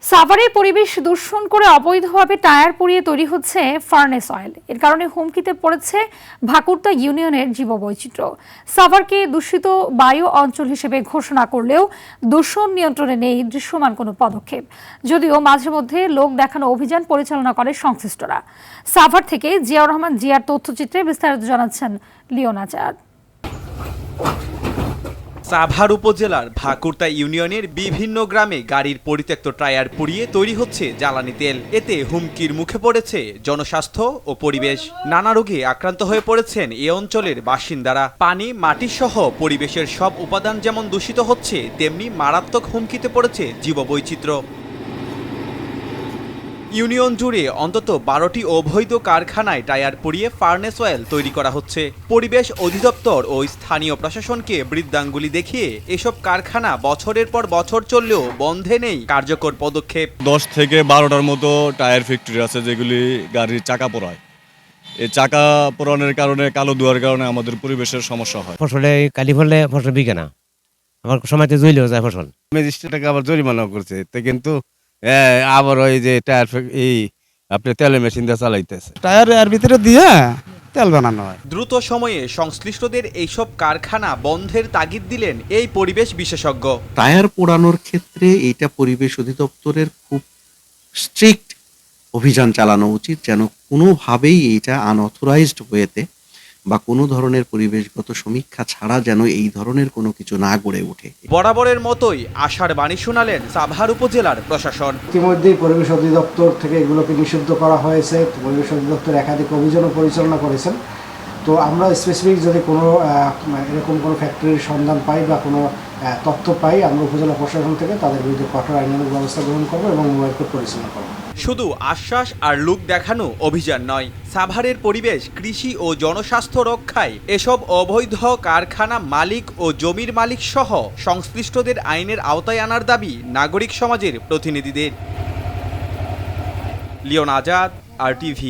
সাভারে পরিবেশ দূষণ করে অবৈধভাবে টায়ার পুড়িয়ে তৈরি হচ্ছে ফার্নেস অয়েল। এর কারণে হুমকিতে পড়েছে ভাকুরতা ইউনিয়নের জীববৈচিত্র্য। সাভারকে দূষিত বায়ু অঞ্চল হিসেবে ঘোষণা করলেও দূষণ নিয়ন্ত্রণে নেই দৃশ্যমান কোনো পদক্ষেপ, যদিও মাঝে মধ্যে লোক দেখানো অভিযান পরিচালনা করে সংশ্লিষ্টরা। সাভার থেকে জিয়াউর রহমান জিয়ার তথ্যচিত্রে বিস্তারিত জানাচ্ছেন লিওন আজাদ। সাভার উপজেলার ভাকুরতা ইউনিয়নের বিভিন্ন গ্রামে গাড়ির পরিত্যক্ত টায়ার পুড়িয়ে তৈরি হচ্ছে জ্বালানি তেল। এতে হুমকির মুখে পড়েছে জনস্বাস্থ্য ও পরিবেশ। নানা রোগে আক্রান্ত হয়ে পড়েছেন এ অঞ্চলের বাসিন্দারা। পানি, মাটি সহ পরিবেশের সব উপাদান যেমন দূষিত হচ্ছে, তেমনি মারাত্মক হুমকিতে পড়েছে জীববৈচিত্র্য। ইউনিয়ন জুড়ে অন্তত 12টি অবৈধ কারখানায় টায়ার পুড়িয়ে ফার্নেস অয়েল তৈরি করা হচ্ছে। পরিবেশ অধিদপ্তর ও স্থানীয় প্রশাসনকে বৃদ্ধাঙ্গুলি দেখিয়ে এসব কারখানা বছরের পর বছর চললেও বন্ধে নেই কার্যকর পদক্ষেপ। 10 থেকে 12টার মতো টায়ার ফ্যাক্টরি আছে যেগুলি গাড়ির চাকা পোড়ায়। এই চাকা পোড়ানোর কারণে, কালো ধোঁয়ার কারণে আমাদের পরিবেশের সমস্যা হয়। ফসলে কালি ফলে ফসল বিকে না, আবার সময়তে জইলেও যায় ফসল। ম্যাজিস্ট্রেটকে আবার জরিমানা করছে, তো কিন্তু আবার ওই যে টায়ার এই আপনি তেলের মেশিন দিয়ে চালাইতেছে, টায়ার এর ভিতরে দিয়ে তেল বানানো হয়। দ্রুত সময়ে সংশ্লিষ্টদের এইসব কারখানা বন্ধের তাগিদ দিলেন এই পরিবেশ বিশেষজ্ঞ। টায়ার পোড়ানোর ক্ষেত্রে এইটা পরিবেশ অধিদপ্তরের খুব স্ট্রিক্ট অভিযান চালানো উচিত, যেন কোনোভাবেই এইটা আনঅথরাইজড ওয়েতে বা কোনো ধরনের পরিবেশগত সমীক্ষা ছাড়া যেন এই ধরনের কোনো কিছু না গড়ে ওঠে। বরাবরের মতোই আশার বাণী শোনালেন সাভার উপজেলার প্রশাসন। ইতিমধ্যেই পরিবেশ অধিদপ্তর থেকে এগুলোকে নিষিদ্ধ করা হয়েছে। পরিবেশ অধিদপ্তর একাধিক অভিযানও পরিচালনা করেছেন। তো আমরা স্পেসিফিক যদি কোনো এরকম কোনো ফ্যাক্টরির সন্ধান পাই বা কোনো তথ্য পাই, আমরা উপজেলা প্রশাসন থেকে তাদের বিরুদ্ধে কঠোর আইনানুগ ব্যবস্থা গ্রহণ করবো এবং মোবাইল কোর্ট পরিচালনা করবো। শুধু আশ্বাস আর লোক দেখানো অভিযান নয়, সাভারের পরিবেশ, কৃষি ও জনস্বাস্থ্য রক্ষায় এসব অবৈধ কারখানা মালিক ও জমির মালিক সহ সংশ্লিষ্টদের আইনের আওতায় আনার দাবি নাগরিক সমাজের প্রতিনিধিদের। লিওন আজাদ, RTV।